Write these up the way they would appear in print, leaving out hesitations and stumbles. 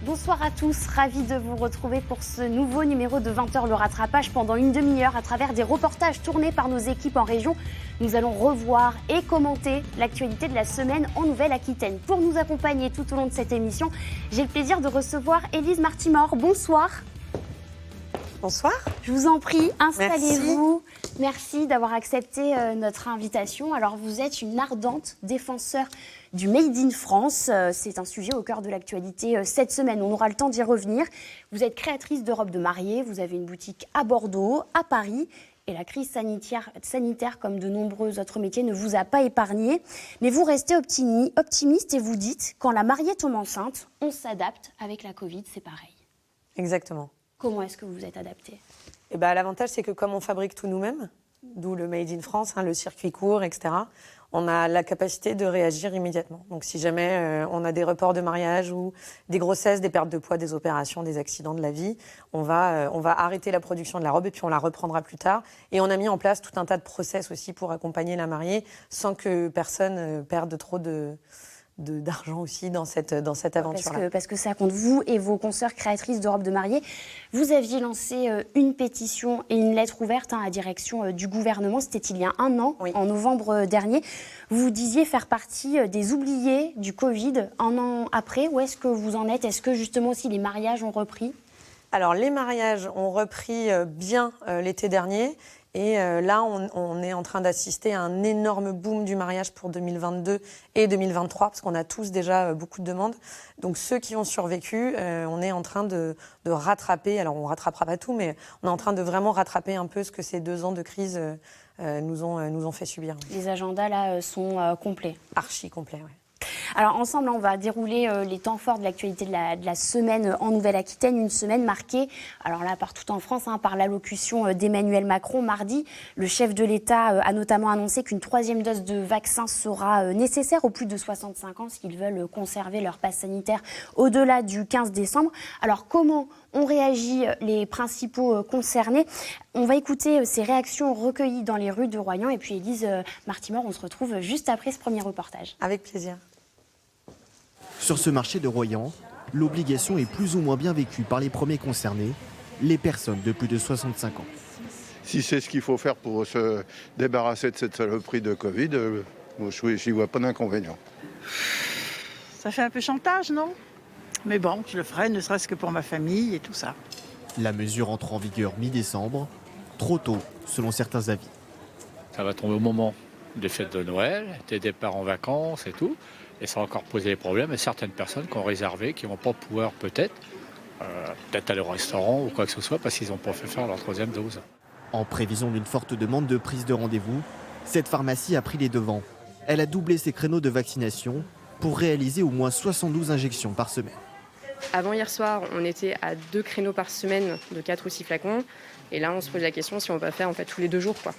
Bonsoir à tous, ravi de vous retrouver pour ce nouveau numéro de 20h le rattrapage pendant une demi-heure à travers des reportages tournés par nos équipes en région. Nous allons revoir et commenter l'actualité de la semaine en Nouvelle-Aquitaine. Pour nous accompagner tout au long de cette émission, j'ai le plaisir de recevoir Élise Martimor. Bonsoir. Bonsoir. Je vous en prie, installez-vous. Merci d'avoir accepté notre invitation. Alors, vous êtes une ardente défenseur du Made in France. C'est un sujet au cœur de l'actualité cette semaine. On aura le temps d'y revenir. Vous êtes créatrice de robes de mariée. Vous avez une boutique à Bordeaux, à Paris. Et la crise sanitaire, comme de nombreux autres métiers, ne vous a pas épargné. Mais vous restez optimiste et vous dites, quand la mariée tombe enceinte, on s'adapte. Avec la Covid, c'est pareil. Exactement. Comment est-ce que vous vous êtes adapté ? L'avantage, c'est que comme on fabrique tout nous-mêmes, d'où le Made in France, le circuit court, etc., on a la capacité de réagir immédiatement. Donc si jamais on a des reports de mariage ou des grossesses, des pertes de poids, des opérations, des accidents de la vie, on va arrêter la production de la robe et puis on la reprendra plus tard. Et on a mis en place tout un tas de process aussi pour accompagner la mariée sans que personne perde trop d'argent aussi dans cette aventure-là. Parce que ça compte, vous et vos consoeurs créatrices de robes de mariée, vous aviez lancé une pétition et une lettre ouverte à la direction du gouvernement. C'était il y a un an, oui. En novembre dernier. Vous disiez faire partie des oubliés du Covid un an après. Où est-ce que vous en êtes ? Est-ce que justement aussi les mariages ont repris ? Alors les mariages ont repris bien l'été dernier. Et là, on est en train d'assister à un énorme boom du mariage pour 2022 et 2023, parce qu'on a tous déjà beaucoup de demandes. Donc ceux qui ont survécu, on est en train de rattraper, alors on ne rattrapera pas tout, mais on est en train de vraiment rattraper un peu ce que ces 2 ans de crise nous ont fait subir. Les agendas là sont complets. Archi complets, oui. Alors ensemble, on va dérouler les temps forts de l'actualité de la semaine en Nouvelle-Aquitaine, une semaine marquée, alors là partout en France, par l'allocution d'Emmanuel Macron. Mardi, le chef de l'État a notamment annoncé qu'une 3e dose de vaccin sera nécessaire aux plus de 65 ans s'ils veulent conserver leur passe sanitaire au-delà du 15 décembre. Alors comment ont réagi les principaux concernés ? On va écouter ces réactions recueillies dans les rues de Royan. Et puis Élise Martimor, on se retrouve juste après ce premier reportage. Avec plaisir. Sur ce marché de Royan, l'obligation est plus ou moins bien vécue par les premiers concernés, les personnes de plus de 65 ans. Si c'est ce qu'il faut faire pour se débarrasser de cette saloperie de Covid, je n'y vois pas d'inconvénient. Ça fait un peu chantage, non ? Mais bon, je le ferai, ne serait-ce que pour ma famille et tout ça. La mesure entre en vigueur mi-décembre, trop tôt, selon certains avis. Ça va tomber au moment des fêtes de Noël, des départs en vacances et tout. Et ça va encore poser des problèmes à certaines personnes qui ont réservé, qui ne vont pas pouvoir peut-être aller au restaurant ou quoi que ce soit parce qu'ils n'ont pas fait faire leur 3e dose. En prévision d'une forte demande de prise de rendez-vous, cette pharmacie a pris les devants. Elle a doublé ses créneaux de vaccination pour réaliser au moins 72 injections par semaine. Avant hier soir, on était à 2 créneaux par semaine de 4 ou 6 flacons. Et là, on se pose la question si on va faire tous les 2 jours, quoi.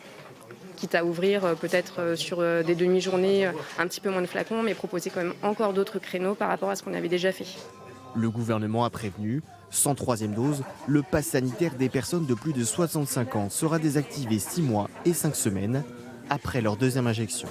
Quitte à ouvrir peut-être sur des demi-journées un petit peu moins de flacons, mais proposer quand même encore d'autres créneaux par rapport à ce qu'on avait déjà fait. Le gouvernement a prévenu, sans 3e dose, le pass sanitaire des personnes de plus de 65 ans sera désactivé 6 mois et 5 semaines après leur 2e injection.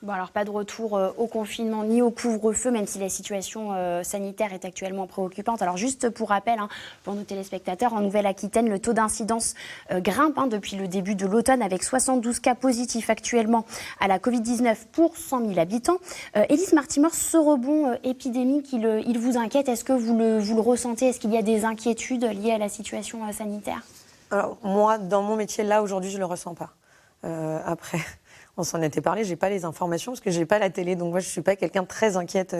Bon, alors pas de retour au confinement ni au couvre-feu, même si la situation sanitaire est actuellement préoccupante. Alors juste pour rappel, pour nos téléspectateurs, en Nouvelle-Aquitaine, le taux d'incidence grimpe depuis le début de l'automne, avec 72 cas positifs actuellement à la Covid-19 pour 100 000 habitants. Élise Martimor, ce rebond épidémique, il vous inquiète ? Est-ce que vous le ressentez ? Est-ce qu'il y a des inquiétudes liées à la situation sanitaire ? Alors, moi, dans mon métier, là, aujourd'hui, je ne le ressens pas. Après... On s'en était parlé, j'ai pas les informations parce que j'ai pas la télé, donc moi je suis pas quelqu'un de très inquiète.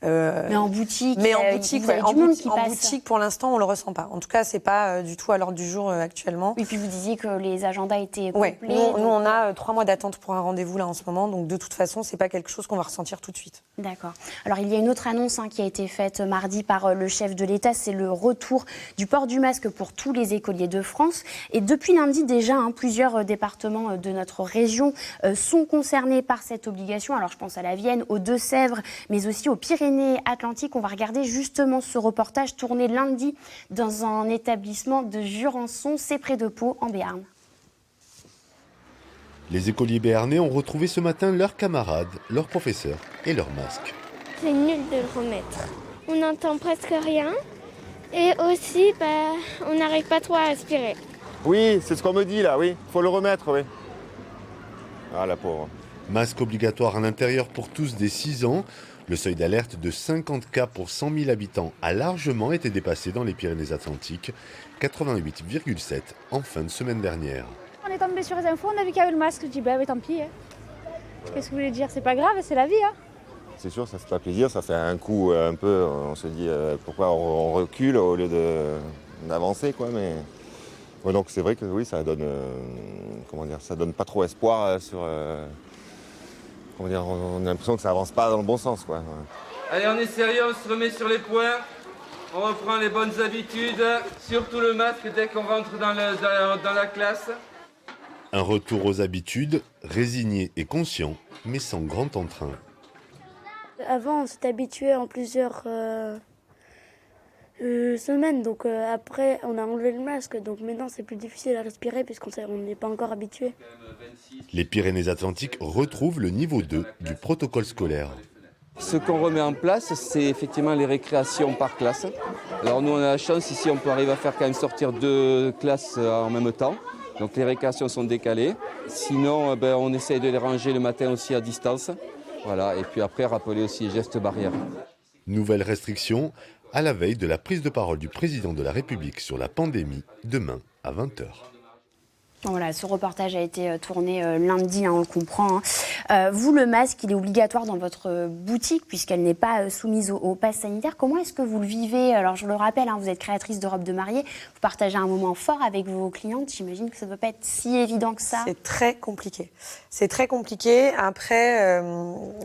Mais en boutique, en boutique, pour l'instant, on le ressent pas. En tout cas, c'est pas du tout à l'ordre du jour actuellement. Et puis vous disiez que les agendas étaient complets. Nous, on a 3 mois d'attente pour un rendez-vous là en ce moment, donc de toute façon, c'est pas quelque chose qu'on va ressentir tout de suite. D'accord. Alors il y a une autre annonce qui a été faite mardi par le chef de l'État, c'est le retour du port du masque pour tous les écoliers de France. Et depuis lundi déjà, plusieurs départements de notre région sont concernés par cette obligation. Alors je pense à la Vienne, aux Deux-Sèvres, mais aussi aux Pyrénées-Atlantiques. On va regarder justement ce reportage tourné lundi dans un établissement de Jurançon, c'est près de Pau, en Béarn. Les écoliers béarnais ont retrouvé ce matin leurs camarades, leurs professeurs et leurs masques. C'est nul de le remettre. on n'entend presque rien. Et aussi, on n'arrive pas trop à respirer. Oui, c'est ce qu'on me dit là, oui. Faut le remettre, oui. Ah, la pauvre. Masque obligatoire à l'intérieur pour tous dès 6 ans. Le seuil d'alerte de 50 cas pour 100 000 habitants a largement été dépassé dans les Pyrénées-Atlantiques. 88,7 en fin de semaine dernière. On est tombé sur les infos, on a vu qu'il y avait le masque. Je dis, tant pis. Qu'est-ce que vous voulez dire? C'est pas grave, c'est la vie. C'est sûr, ça fait pas plaisir, ça fait un coup un peu, on se dit pourquoi on recule au lieu d'avancer, quoi. Mais ouais, donc c'est vrai que oui, ça donne, ça donne pas trop espoir sur. On a l'impression que ça avance pas dans le bon sens, quoi. Allez, on est sérieux, on se remet sur les points. On reprend les bonnes habitudes, surtout le masque dès qu'on rentre dans la classe. Un retour aux habitudes, résigné et conscient, mais sans grand entrain. Avant, on s'est habitué en plusieurs semaines. Donc après, on a enlevé le masque. Donc maintenant, c'est plus difficile à respirer puisqu'on n'est pas encore habitué. Les Pyrénées-Atlantiques retrouvent le niveau 2 du protocole scolaire. Ce qu'on remet en place, c'est effectivement les récréations par classe. Alors nous, on a la chance, ici, on peut arriver à faire quand même sortir 2 classes en même temps. Donc les récréations sont décalées. Sinon, on essaye de les ranger le matin aussi à distance. Voilà, et puis après, rappeler aussi les gestes barrières. Nouvelle restriction à la veille de la prise de parole du président de la République sur la pandémie, demain à 20h. Voilà, ce reportage a été tourné lundi, on le comprend. Vous, le masque, il est obligatoire dans votre boutique puisqu'elle n'est pas soumise au pass sanitaire. Comment est-ce que vous le vivez? Alors, je le rappelle, vous êtes créatrice de robes de mariée. Vous partagez un moment fort avec vos clientes. J'imagine que ça ne doit pas être si évident que ça. C'est très compliqué. C'est très compliqué. Après,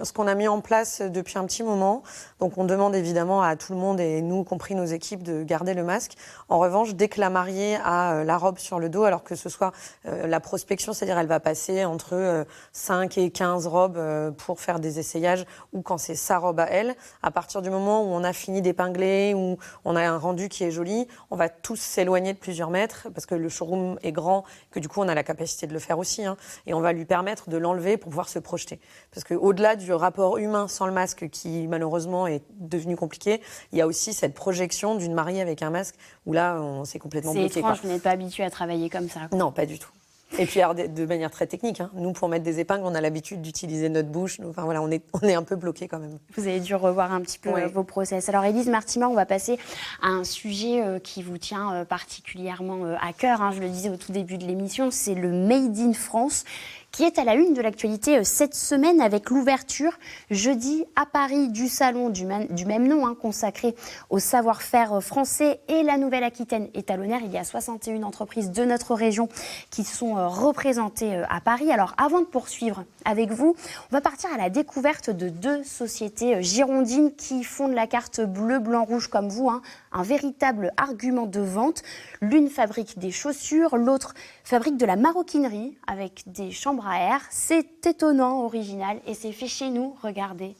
ce qu'on a mis en place depuis un petit moment, donc on demande évidemment à tout le monde, et nous, compris nos équipes, de garder le masque. En revanche, dès que la mariée a la robe sur le dos, alors que ce soit la prospection, c'est-à-dire elle va passer entre 5 et 15 robes pour faire des essayages, ou quand c'est sa robe à elle, à partir du moment où on a fini d'épingler, où on a un rendu qui est joli, on va tous s'éloigner de plusieurs mètres, parce que le showroom est grand, que du coup on a la capacité de le faire aussi, et on va lui permettre de l'enlever pour pouvoir se projeter. Parce qu'au-delà du rapport humain sans le masque, qui malheureusement est devenu compliqué, il y a aussi cette projection d'une mariée avec un masque, où là on s'est complètement bloqué. C'est étrange, vous n'êtes pas habitué à travailler comme ça. Non, pas du tout. Et puis alors, de manière très technique, nous pour mettre des épingles, on a l'habitude d'utiliser notre bouche. Enfin voilà, on est un peu bloqué quand même. Vous avez dû revoir un petit peu vos process. Alors Élise Martimat, on va passer à un sujet qui vous tient particulièrement à cœur. Je le disais au tout début de l'émission, c'est le Made in France, qui est à la une de l'actualité cette semaine avec l'ouverture jeudi à Paris du salon du même nom, consacré au savoir-faire français, et la Nouvelle-Aquitaine est à l'honneur. Il y a 61 entreprises de notre région qui sont représentées à Paris. Alors avant de poursuivre avec vous, on va partir à la découverte de 2 sociétés girondines qui font de la carte bleu, blanc, rouge comme vous, un véritable argument de vente. L'une fabrique des chaussures, l'autre fabrique de la maroquinerie avec des chambres à air. C'est étonnant, original, et c'est fait chez nous, regardez.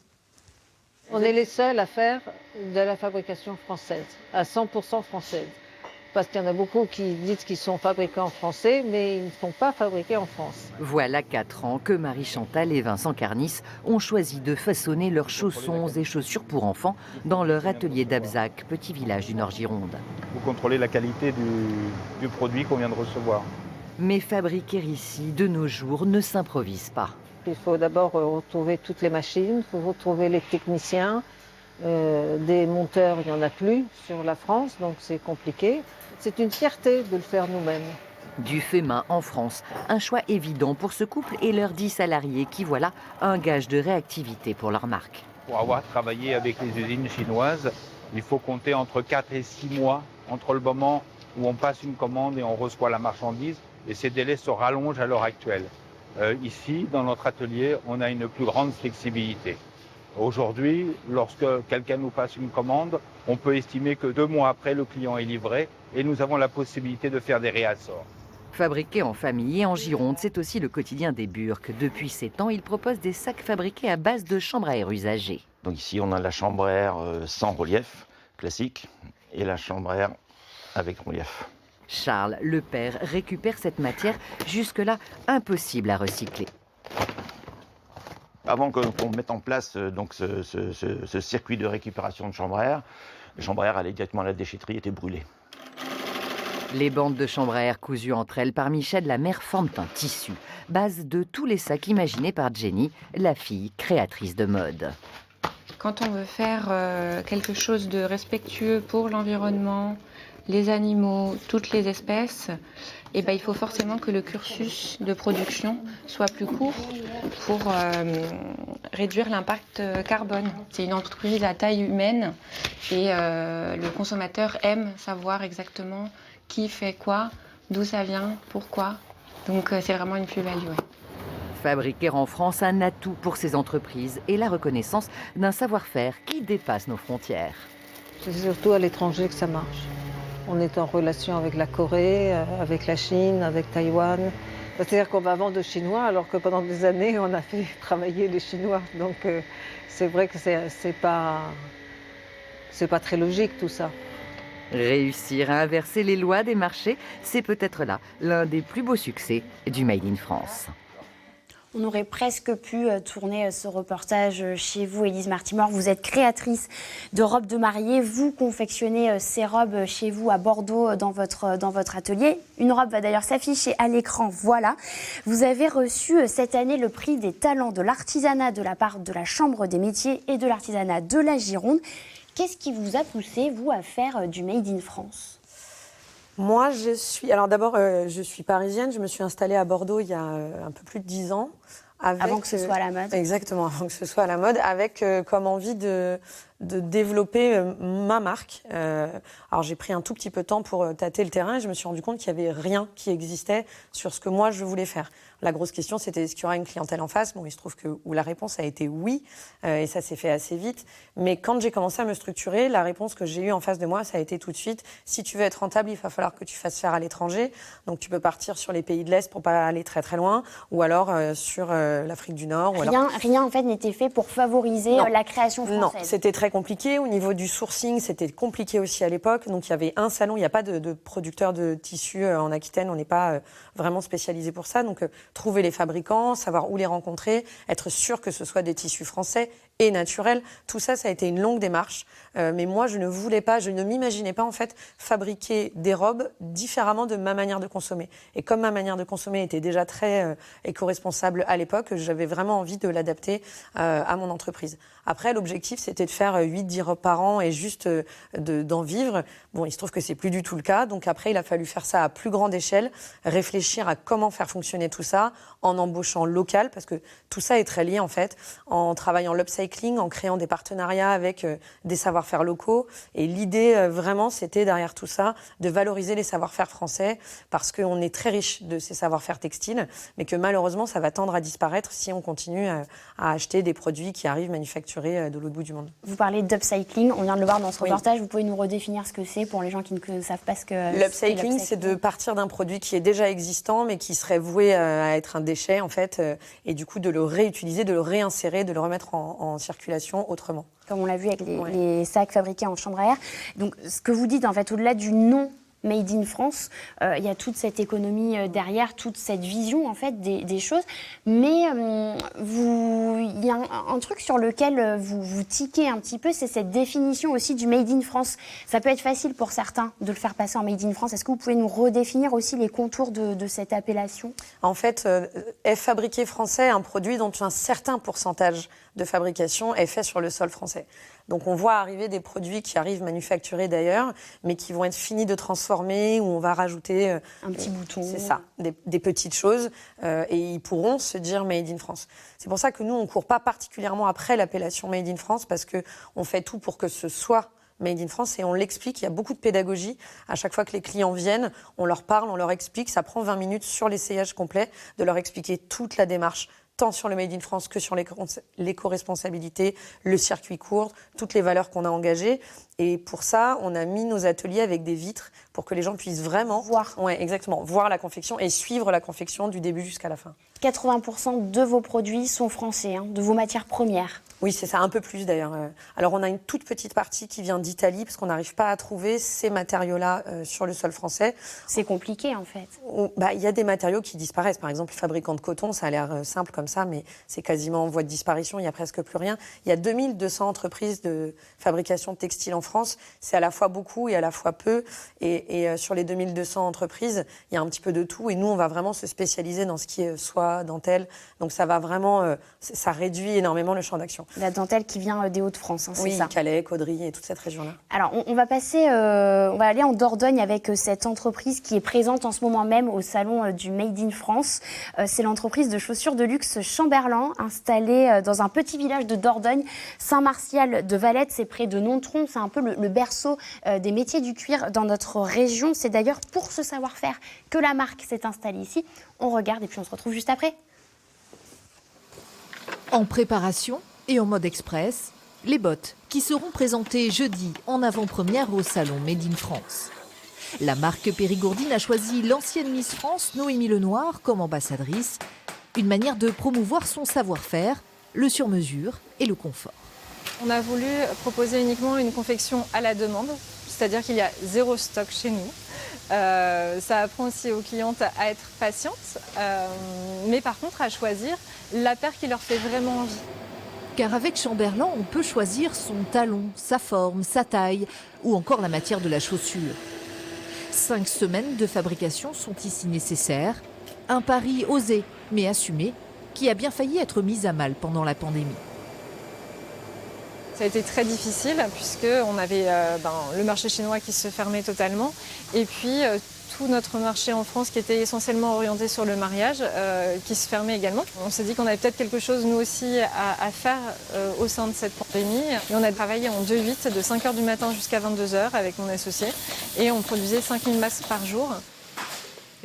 On est les seuls à faire de la fabrication française, à 100% française. Parce qu'il y en a beaucoup qui disent qu'ils sont fabriqués en français, mais ils ne sont pas fabriqués en France. Voilà 4 ans que Marie Chantal et Vincent Carnis ont choisi de façonner leurs chaussons et chaussures pour enfants dans leur atelier d'Abzac, petit village du Nord-Gironde. Vous contrôlez la qualité du produit qu'on vient de recevoir. Mais fabriquer ici, de nos jours, ne s'improvise pas. Il faut d'abord retrouver toutes les machines, il faut retrouver les techniciens. Des monteurs, il n'y en a plus sur la France, donc c'est compliqué. C'est une fierté de le faire nous-mêmes. Du fait main en France, un choix évident pour ce couple et leurs 10 salariés qui, voilà, un gage de réactivité pour leur marque. Pour avoir travaillé avec les usines chinoises, il faut compter entre 4 et 6 mois entre le moment où on passe une commande et on reçoit la marchandise, et ces délais se rallongent à l'heure actuelle. Ici, dans notre atelier, on a une plus grande flexibilité. Aujourd'hui, lorsque quelqu'un nous passe une commande, on peut estimer que 2 mois après, le client est livré, et nous avons la possibilité de faire des réassorts. Fabriqué en famille et en Gironde, c'est aussi le quotidien des Burques. Depuis 7 ans, ils proposent des sacs fabriqués à base de chambres à air usagées. Donc ici, on a la chambre à air sans relief, classique, et la chambre à air avec relief. Charles, le père, récupère cette matière jusque-là impossible à recycler. Avant qu'on mette en place donc ce circuit de récupération de chambre à air, les chambres à air allaient directement à la déchetterie, étaient brûlées. Les bandes de chambre à air cousues entre elles par Michel la mère forment un tissu, base de tous les sacs imaginés par Jenny, la fille créatrice de mode. Quand on veut faire quelque chose de respectueux pour l'environnement, les animaux, toutes les espèces, eh ben, il faut forcément que le cursus de production soit plus court pour réduire l'impact carbone. C'est une entreprise à taille humaine et le consommateur aime savoir exactement qui fait quoi, d'où ça vient, pourquoi. Donc c'est vraiment une plus-value. Ouais. Fabriquer en France, un atout pour ces entreprises et la reconnaissance d'un savoir-faire qui dépasse nos frontières. C'est surtout à l'étranger que ça marche. On est en relation avec la Corée, avec la Chine, avec Taïwan. C'est-à-dire qu'on va vendre aux Chinois alors que pendant des années, on a fait travailler les Chinois. Donc c'est vrai que c'est pas très logique tout ça. Réussir à inverser les lois des marchés, c'est peut-être là l'un des plus beaux succès du Made in France. On aurait presque pu tourner ce reportage chez vous, Élise Martimore. Vous êtes créatrice de robes de mariée. Vous confectionnez ces robes chez vous à Bordeaux dans votre atelier. Une robe va d'ailleurs s'afficher à l'écran. Voilà. Vous avez reçu cette année le prix des talents de l'artisanat de la part de la Chambre des métiers et de l'artisanat de la Gironde. Qu'est-ce qui vous a poussé, vous, à faire du Made in France ? Moi, d'abord, je suis parisienne. Je me suis installée à Bordeaux il y a un peu plus de 10 ans. Avant que ce soit à la mode. Exactement, avant que ce soit à la mode, avec comme envie de développer ma marque. Alors j'ai pris un tout petit peu de temps pour tâter le terrain et je me suis rendu compte qu'il n'y avait rien qui existait sur ce que moi je voulais faire. La grosse question, c'était est-ce qu'il y aura une clientèle en face ? Bon, il se trouve que la réponse a été oui, et ça s'est fait assez vite. Mais quand j'ai commencé à me structurer, la réponse que j'ai eue en face de moi, ça a été tout de suite, si tu veux être rentable, il va falloir que tu fasses faire à l'étranger. Donc tu peux partir sur les pays de l'Est pour pas aller très très loin, ou alors sur l'Afrique du Nord. Rien en fait n'était fait pour favoriser la création française. Non, c'était très compliqué. Au niveau du sourcing, c'était compliqué aussi à l'époque. Donc il y avait un salon, il n'y a pas de producteur de tissus en Aquitaine, on n'est pas vraiment spécialisé pour ça. Donc trouver les fabricants, savoir où les rencontrer, être sûr que ce soit des tissus français et naturels. Tout ça, ça a été une longue démarche. Mais moi, je ne m'imaginais pas en fait fabriquer des robes différemment de ma manière de consommer. Et comme ma manière de consommer était déjà très éco-responsable à l'époque, j'avais vraiment envie de l'adapter à mon entreprise. Après, l'objectif, c'était de faire 8-10 robes par an et juste d'en vivre. Bon, il se trouve que c'est plus du tout le cas. Donc après, il a fallu faire ça à plus grande échelle, réfléchir à comment faire fonctionner tout ça, en embauchant local, parce que tout ça est très lié en fait, en travaillant l'upcycling, en créant des partenariats avec des savoir-faire locaux. Et l'idée vraiment, c'était derrière tout ça, de valoriser les savoir-faire français, parce qu'on est très riche de ces savoir-faire textiles, mais que malheureusement, ça va tendre à disparaître si on continue à acheter des produits qui arrivent manufacturés de l'autre bout du monde. Vous parlez d'upcycling, on vient de le voir dans ce reportage, vous pouvez nous redéfinir ce que c'est pour les gens qui ne savent pas ce que l'upcycling, c'est de partir d'un produit qui est déjà existant, mais qui serait voué à être un déchet, en fait, et du coup de le réutiliser, de le réinsérer, de le remettre en circulation autrement. Comme on l'a vu avec les sacs fabriqués en chambre à air. Donc, ce que vous dites, en fait, au-delà du nom Made in France, il y a toute cette économie derrière, toute cette vision, en fait, des choses. Mais il y a un truc sur lequel vous tiquez un petit peu, c'est cette définition aussi du Made in France. Ça peut être facile pour certains de le faire passer en Made in France. Est-ce que vous pouvez nous redéfinir aussi les contours de cette appellation ? En fait, est fabriqué français un produit dont un certain pourcentage de fabrication est fait sur le sol français. Donc on voit arriver des produits qui arrivent manufacturés d'ailleurs, mais qui vont être finis de transformer, où on va rajouter un petit bouton. C'est ça, des petites choses, et ils pourront se dire Made in France. C'est pour ça que nous, on ne court pas particulièrement après l'appellation Made in France, parce qu'on fait tout pour que ce soit Made in France, et on l'explique, il y a beaucoup de pédagogie. À chaque fois que les clients viennent, on leur parle, on leur explique, ça prend 20 minutes sur l'essayage complet, de leur expliquer toute la démarche, tant sur le Made in France que sur l'éco-responsabilité, le circuit court, toutes les valeurs qu'on a engagées. Et pour ça, on a mis nos ateliers avec des vitres pour que les gens puissent vraiment voir la confection et suivre la confection du début jusqu'à la fin. 80% de vos produits sont français, de vos matières premières. Oui, c'est ça, un peu plus d'ailleurs. Alors, on a une toute petite partie qui vient d'Italie, parce qu'on n'arrive pas à trouver ces matériaux-là sur le sol français. C'est compliqué, en fait. Il y a des matériaux qui disparaissent. Par exemple, les fabricants de coton, ça a l'air simple comme ça, mais c'est quasiment en voie de disparition, il n'y a presque plus rien. Il y a 2200 entreprises de fabrication de textiles en France. C'est à la fois beaucoup et à la fois peu. Et sur les 2200 entreprises, il y a un petit peu de tout. Et nous, on va vraiment se spécialiser dans ce qui est soie, dentelle. Donc, ça va vraiment... ça réduit énormément le champ d'action. La dentelle qui vient des Hauts-de-France, c'est ça. Oui, Calais, Caudry et toute cette région-là. Alors, on va aller en Dordogne avec cette entreprise qui est présente en ce moment même au salon du Made in France. C'est l'entreprise de chaussures de luxe Chamberlain, installée dans un petit village de Dordogne, Saint-Martial de Valette. C'est près de Nontron. C'est un peu le berceau des métiers du cuir dans notre région. C'est d'ailleurs pour ce savoir-faire que la marque s'est installée ici. On regarde et puis on se retrouve juste après. En préparation et en mode express, les bottes qui seront présentées jeudi en avant-première au salon Made in France. La marque Périgourdine a choisi l'ancienne Miss France, Noémie Lenoir, comme ambassadrice. Une manière de promouvoir son savoir-faire, le sur-mesure et le confort. On a voulu proposer uniquement une confection à la demande, c'est-à-dire qu'il y a 0 stock chez nous. Ça apprend aussi aux clientes à être patientes, mais par contre à choisir la paire qui leur fait vraiment envie. Car avec Chamberlain, on peut choisir son talon, sa forme, sa taille ou encore la matière de la chaussure. 5 semaines de fabrication sont ici nécessaires. Un pari osé mais assumé qui a bien failli être mis à mal pendant la pandémie. Ça a été très difficile puisqu'on avait le marché chinois qui se fermait totalement et puis tout notre marché en France qui était essentiellement orienté sur le mariage qui se fermait également. On s'est dit qu'on avait peut-être quelque chose nous aussi à faire au sein de cette pandémie. Et on a travaillé en 2-8 de 5h du matin jusqu'à 22h avec mon associé et on produisait 5000 masques par jour.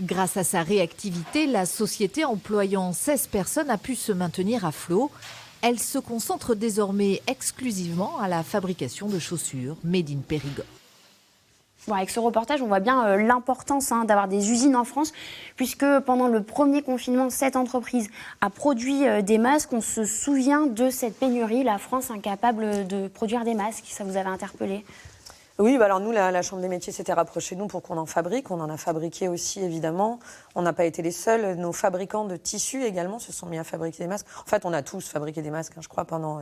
Grâce à sa réactivité, la société employant 16 personnes a pu se maintenir à flot. Elle se concentre désormais exclusivement à la fabrication de chaussures made in Périgord. Bon, avec ce reportage, on voit bien l'importance d'avoir des usines en France, puisque pendant le premier confinement, cette entreprise a produit des masques. On se souvient de cette pénurie, la France incapable de produire des masques. Ça vous avait interpellé ? Oui, alors nous, la Chambre des métiers s'était rapprochée de nous pour qu'on en fabrique. On en a fabriqué aussi, évidemment. On n'a pas été les seuls. Nos fabricants de tissus également se sont mis à fabriquer des masques. En fait, on a tous fabriqué des masques, je crois, pendant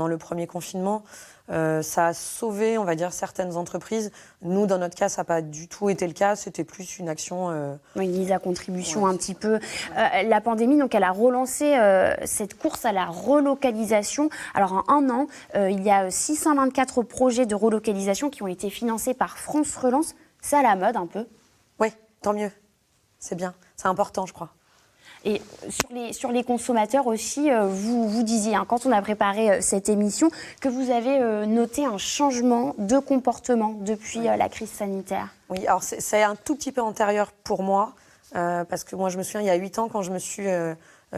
le premier confinement. Ça a sauvé, on va dire, certaines entreprises. Nous, dans notre cas, ça n'a pas du tout été le cas. C'était plus une action... Une mise à contribution un petit peu. La pandémie, donc, elle a relancé cette course à la relocalisation. Alors, en un an, il y a 624 projets de relocalisation qui ont été financés par France Relance. C'est à la mode, un peu. Oui, tant mieux. C'est bien. C'est important, je crois. Et sur les consommateurs aussi, vous disiez, quand on a préparé cette émission, que vous avez noté un changement de comportement depuis la crise sanitaire. Oui, alors c'est un tout petit peu antérieur pour moi, parce que moi je me souviens, il y a 8 ans, quand je me suis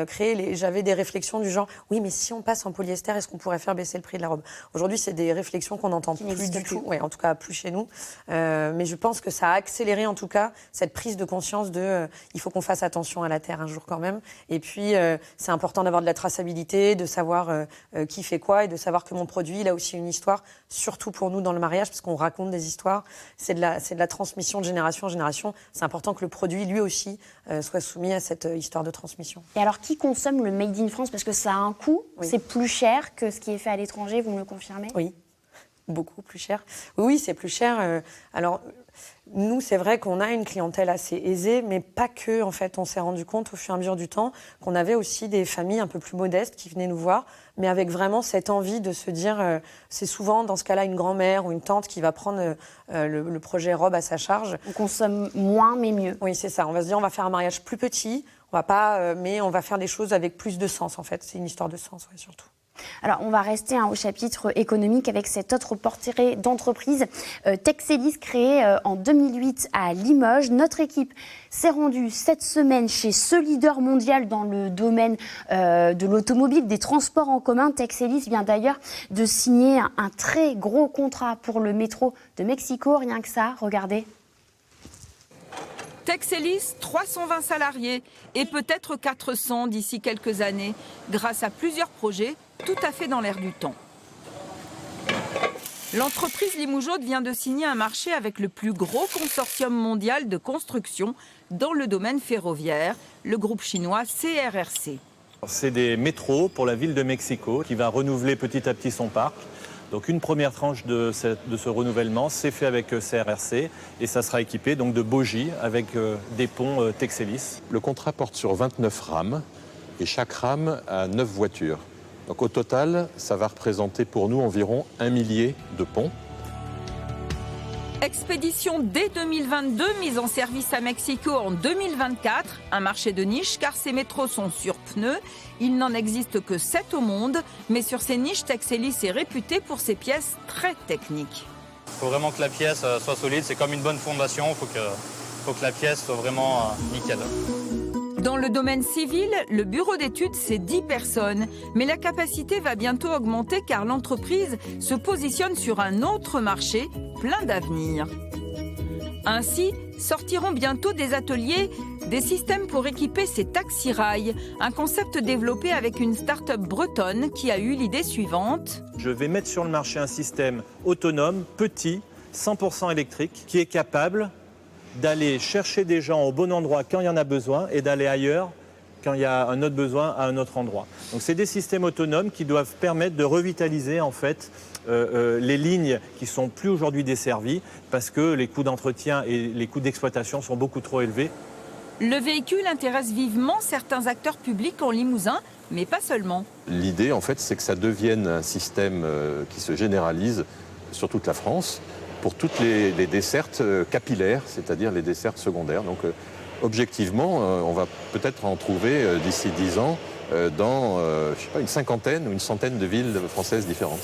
créée, j'avais des réflexions du genre, oui, mais si on passe en polyester, est-ce qu'on pourrait faire baisser le prix de la robe ? Aujourd'hui, c'est des réflexions qu'on n'entend plus du tout, ouais, en tout cas plus chez nous. Mais je pense que ça a accéléré en tout cas cette prise de conscience de il faut qu'on fasse attention à la terre un jour quand même. Et puis, c'est important d'avoir de la traçabilité, de savoir qui fait quoi et de savoir que mon produit, il a aussi une histoire, surtout pour nous dans le mariage, parce qu'on raconte des histoires. C'est de la transmission de génération en génération. C'est important que le produit, lui aussi, soit soumis à cette histoire de transmission. Et alors, qui consomme le Made in France ? Parce que ça a un coût, c'est plus cher que ce qui est fait à l'étranger, vous me le confirmez ? Oui, beaucoup plus cher. Oui, c'est plus cher. Alors, nous, c'est vrai qu'on a une clientèle assez aisée, mais pas que. En fait, on s'est rendu compte au fur et à mesure du temps qu'on avait aussi des familles un peu plus modestes qui venaient nous voir, mais avec vraiment cette envie de se dire, c'est souvent dans ce cas-là une grand-mère ou une tante qui va prendre le projet robe à sa charge. On consomme moins, mais mieux. Oui, c'est ça. On va se dire, on va faire un mariage plus petit, on va pas, mais on va faire des choses avec plus de sens, en fait. C'est une histoire de sens, ouais, surtout. Alors, on va rester au chapitre économique avec cet autre portrait d'entreprise. Texelis, créé en 2008 à Limoges. Notre équipe s'est rendue cette semaine chez ce leader mondial dans le domaine de l'automobile, des transports en commun. Texelis vient d'ailleurs de signer un très gros contrat pour le métro de Mexico. Rien que ça, regardez. Texelis, 320 salariés et peut-être 400 d'ici quelques années, grâce à plusieurs projets tout à fait dans l'air du temps. L'entreprise Limougeaude vient de signer un marché avec le plus gros consortium mondial de construction dans le domaine ferroviaire, le groupe chinois CRRC. C'est des métros pour la ville de Mexico qui va renouveler petit à petit son parc. Donc une première tranche de ce renouvellement, c'est fait avec CRRC et ça sera équipé donc de bogies avec des ponts Texelis. Le contrat porte sur 29 rames et chaque rame a 9 voitures. Donc au total, ça va représenter pour nous environ 1 millier de ponts. Expédition dès 2022, mise en service à Mexico en 2024. Un marché de niche car ces métros sont sur pneus. Il n'en existe que 7 au monde. Mais sur ces niches, Texelis est réputé pour ses pièces très techniques. Il faut vraiment que la pièce soit solide. C'est comme une bonne fondation. Il faut que la pièce soit vraiment nickel. Dans le domaine civil, le bureau d'études, c'est 10 personnes. Mais la capacité va bientôt augmenter car l'entreprise se positionne sur un autre marché plein d'avenir. Ainsi, sortiront bientôt des ateliers, des systèmes pour équiper ces taxi-rails. Un concept développé avec une start-up bretonne qui a eu l'idée suivante. Je vais mettre sur le marché un système autonome, petit, 100% électrique, qui est capable d'aller chercher des gens au bon endroit quand il y en a besoin et d'aller ailleurs quand il y a un autre besoin à un autre endroit. Donc c'est des systèmes autonomes qui doivent permettre de revitaliser en fait les lignes qui sont plus aujourd'hui desservies parce que les coûts d'entretien et les coûts d'exploitation sont beaucoup trop élevés. Le véhicule intéresse vivement certains acteurs publics en Limousin, mais pas seulement. L'idée en fait, c'est que ça devienne un système qui se généralise sur toute la France pour toutes les dessertes capillaires, c'est-à-dire les dessertes secondaires. Donc objectivement, on va peut-être en trouver d'ici 10 ans dans je sais pas, une cinquantaine ou une centaine de villes françaises différentes.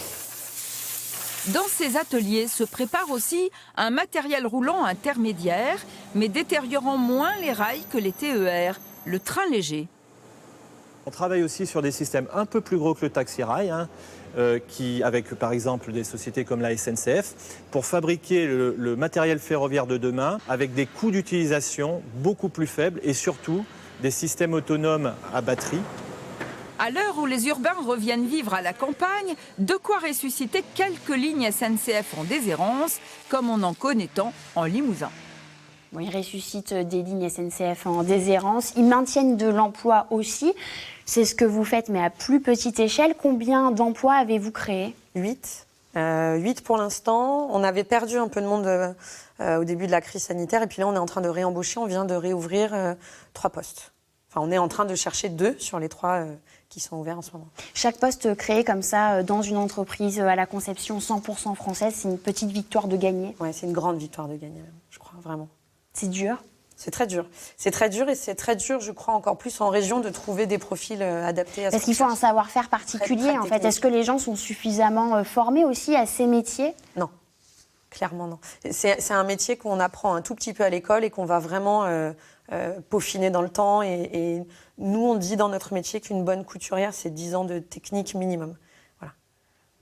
Dans ces ateliers se prépare aussi un matériel roulant intermédiaire, mais détériorant moins les rails que les TER, le train léger. On travaille aussi sur des systèmes un peu plus gros que le taxi-rail, avec par exemple des sociétés comme la SNCF, pour fabriquer le matériel ferroviaire de demain avec des coûts d'utilisation beaucoup plus faibles et surtout des systèmes autonomes à batterie. À l'heure où les urbains reviennent vivre à la campagne, de quoi ressusciter quelques lignes SNCF en déshérence, comme on en connaît tant en Limousin. Bon, ils ressuscitent des lignes SNCF en déshérence, ils maintiennent de l'emploi aussi. C'est ce que vous faites, mais à plus petite échelle. Combien d'emplois avez-vous créé ? 8. 8 pour l'instant. On avait perdu un peu de monde au début de la crise sanitaire, et puis là, on est en train de réembaucher. On vient de réouvrir 3 postes. Enfin, on est en train de chercher 2 sur les 3 qui sont ouverts en ce moment. Chaque poste créé comme ça dans une entreprise à la conception 100% française, c'est une petite victoire de gagner. Oui, c'est une grande victoire de gagner, je crois, vraiment. C'est dur ? C'est très dur. C'est très dur et c'est très dur, je crois, encore plus en région, de trouver des profils adaptés à ça. Parce qu'il faut un savoir-faire particulier, en fait. Est-ce que les gens sont suffisamment formés aussi à ces métiers ? Non, clairement non. C'est un métier qu'on apprend un tout petit peu à l'école et qu'on va vraiment peaufiner dans le temps. Et nous, on dit dans notre métier qu'une bonne couturière, c'est 10 ans de technique minimum.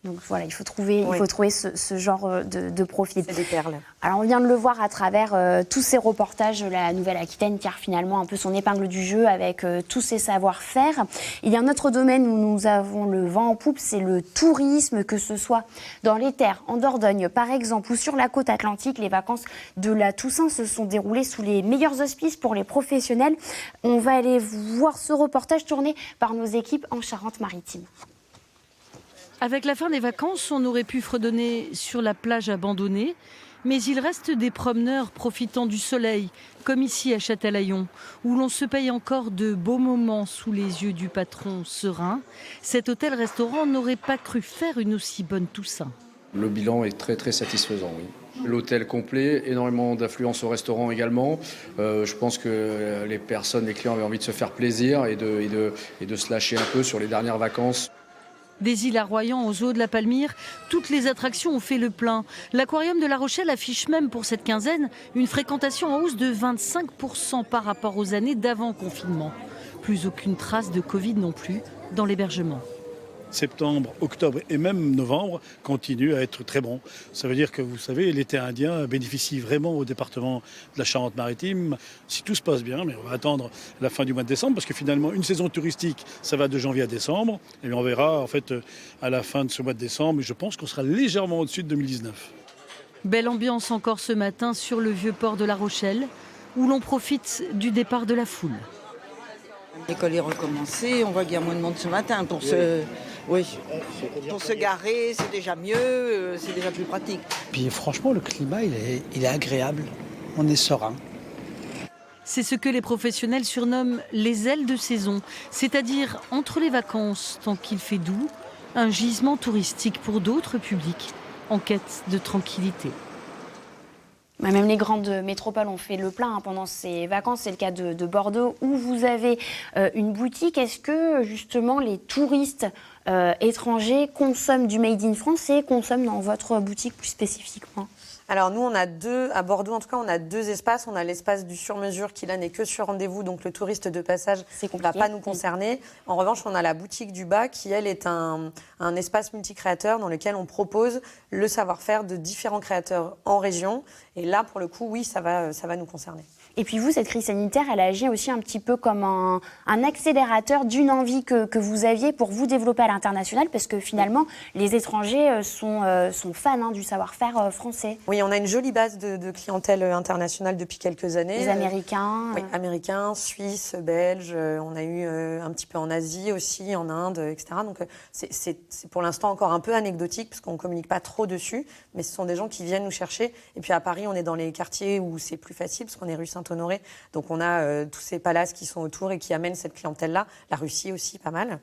Donc voilà, il faut trouver ce genre de profil. C'est des perles. Alors on vient de le voir à travers tous ces reportages, la Nouvelle-Aquitaine tire finalement un peu son épingle du jeu avec tous ses savoir-faire. Il y a un autre domaine où nous avons le vent en poupe, c'est le tourisme, que ce soit dans les terres, en Dordogne par exemple, ou sur la côte atlantique. Les vacances de la Toussaint se sont déroulées sous les meilleurs auspices pour les professionnels. On va aller voir ce reportage tourné par nos équipes en Charente-Maritime. Avec la fin des vacances, on aurait pu fredonner sur la plage abandonnée, mais il reste des promeneurs profitant du soleil, comme ici à Châtelaillon, où l'on se paye encore de beaux moments sous les yeux du patron serein. Cet hôtel-restaurant n'aurait pas cru faire une aussi bonne Toussaint. Le bilan est très très satisfaisant, oui. L'hôtel complet, énormément d'affluence au restaurant également. Je pense que les clients avaient envie de se faire plaisir et de se lâcher un peu sur les dernières vacances. Des îles à Royan aux eaux de la Palmyre, toutes les attractions ont fait le plein. L'aquarium de La Rochelle affiche même pour cette quinzaine une fréquentation en hausse de 25% par rapport aux années d'avant confinement. Plus aucune trace de Covid non plus dans l'hébergement. septembre, octobre et même novembre continuent à être très bons. Ça veut dire que, vous savez, l'été indien bénéficie vraiment au département de la Charente-Maritime. Si tout se passe bien, mais on va attendre la fin du mois de décembre, parce que finalement, une saison touristique, ça va de janvier à décembre. Et on verra, en fait, à la fin de ce mois de décembre, je pense qu'on sera légèrement au-dessus de 2019. Belle ambiance encore ce matin sur le vieux port de La Rochelle, où l'on profite du départ de la foule. L'école est recommencée, on voit qu'il y a moins de monde ce matin pour se garer, c'est déjà mieux, c'est déjà plus pratique. Puis franchement, le climat, il est agréable, on est serein. C'est ce que les professionnels surnomment les ailes de saison, c'est-à-dire entre les vacances, tant qu'il fait doux, un gisement touristique pour d'autres publics en quête de tranquillité. Même les grandes métropoles ont fait le plein pendant ces vacances. C'est le cas de Bordeaux, où vous avez une boutique. Est-ce que justement les touristes étrangers consomment du Made in France et consomment dans votre boutique plus spécifiquement ? Alors nous, on a à Bordeaux en tout cas, on a 2 espaces. On a l'espace du sur-mesure qui là n'est que sur rendez-vous, donc le touriste de passage ne va pas nous concerner. En revanche, on a la boutique du bas qui, elle, est un espace multicréateur dans lequel on propose le savoir-faire de différents créateurs en région. Et là, pour le coup, oui, ça va nous concerner. Et puis vous, cette crise sanitaire, elle a agi aussi un petit peu comme un accélérateur d'une envie que vous aviez pour vous développer à l'international, parce que finalement, les étrangers sont fans du savoir-faire français. Oui, on a une jolie base de clientèle internationale depuis quelques années. Les Américains. Oui, Américains, Suisses, Belges. On a eu un petit peu en Asie aussi, en Inde, etc. Donc c'est pour l'instant encore un peu anecdotique, parce qu'on ne communique pas trop dessus, mais ce sont des gens qui viennent nous chercher. Et puis à Paris, on est dans les quartiers où c'est plus facile, parce qu'on est rue Saint-Honoré. Donc on a tous ces palaces qui sont autour et qui amènent cette clientèle-là. La Russie aussi, pas mal.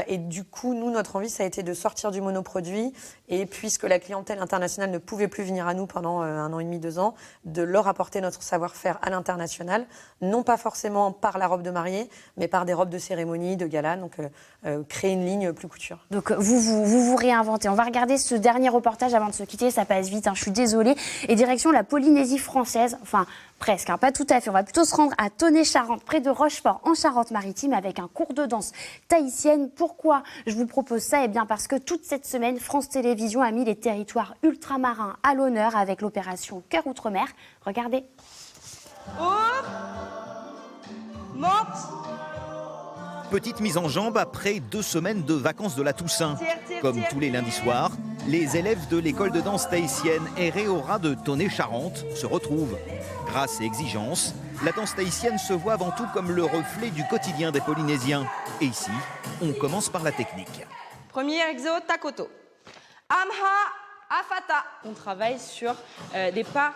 Et du coup, nous, notre envie, ça a été de sortir du monoproduit. Et puisque la clientèle internationale ne pouvait plus venir à nous pendant 1 an et demi, 2 ans, de leur apporter notre savoir-faire à l'international. Non pas forcément par la robe de mariée, mais par des robes de cérémonie, de gala. Donc créer une ligne plus couture. Donc vous réinventez. On va regarder ce dernier reportage avant de se quitter. Ça passe vite, je suis désolée. Et direction la Polynésie française. Enfin, presque, pas tout à fait. On va plutôt se rendre à Tonnet-Charente, près de Rochefort, en Charente-Maritime, avec un cours de danse tahitienne. Pourquoi je vous propose ça ? Eh bien, parce que toute cette semaine, France Télévisions a mis les territoires ultramarins à l'honneur avec l'opération Cœur Outre-mer. Regardez. Petite mise en jambe après 2 semaines de vacances de la Toussaint. Comme tous les lundis soirs, les élèves de l'école de danse tahitienne Ereora de Tonnet-Charente se retrouvent. Grâce et exigence, la danse tahitienne se voit avant tout comme le reflet du quotidien des Polynésiens. Et ici, on commence par la technique. Premier exo, takoto. Amha, afata. On travaille sur des pas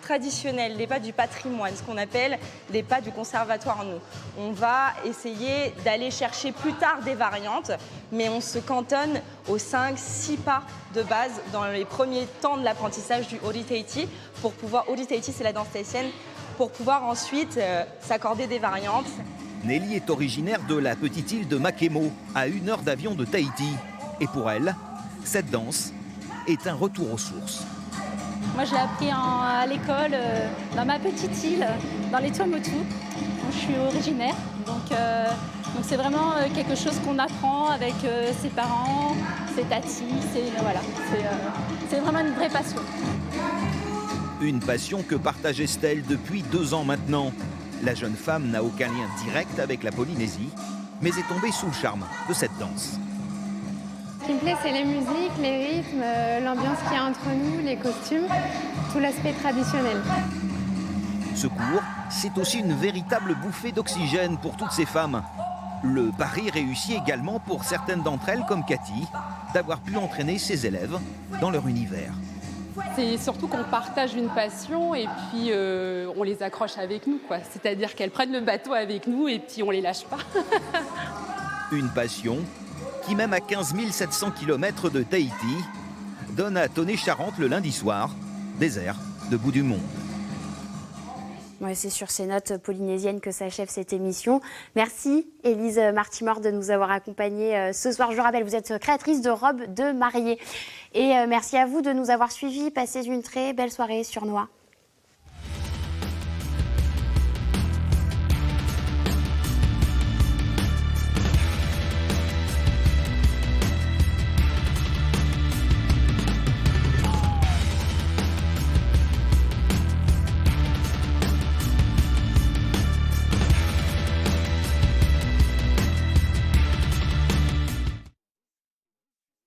traditionnels, des pas du patrimoine, ce qu'on appelle des pas du conservatoire nous. On va essayer d'aller chercher plus tard des variantes, mais on se cantonne aux 5-6 pas de base dans les premiers temps de l'apprentissage du Ori Tahiti. Pour pouvoir, Ori Tahiti c'est la danse tahitienne, pour pouvoir ensuite s'accorder des variantes. Nelly est originaire de la petite île de Makemo, à 1 heure d'avion de Tahiti. Et pour elle, cette danse est un retour aux sources. Moi, je l'ai appris à l'école, dans ma petite île, dans les Tuamotu, dont je suis originaire. Donc c'est vraiment quelque chose qu'on apprend avec ses parents, ses tatis. C'est vraiment une vraie passion. Une passion que partage Estelle depuis 2 ans maintenant. La jeune femme n'a aucun lien direct avec la Polynésie, mais est tombée sous le charme de cette danse. Ce qui me plaît, c'est les musiques, les rythmes, l'ambiance qu'il y a entre nous, les costumes, tout l'aspect traditionnel. Ce cours, c'est aussi une véritable bouffée d'oxygène pour toutes ces femmes. Le pari réussit également pour certaines d'entre elles, comme Cathy, d'avoir pu entraîner ses élèves dans leur univers. C'est surtout qu'on partage une passion et puis on les accroche avec nous, quoi. C'est-à-dire qu'elles prennent le bateau avec nous et puis on les lâche pas. Une passion qui, même à 15 700 km de Tahiti, donne à Tonnet-Charente le lundi soir des airs de bout du monde. Ouais, c'est sur ces notes polynésiennes que s'achève cette émission. Merci Élise Martimore de nous avoir accompagnés ce soir. Je rappelle, vous êtes créatrice de robes de mariée. Et merci à vous de nous avoir suivis. Passez une très belle soirée sur Noix.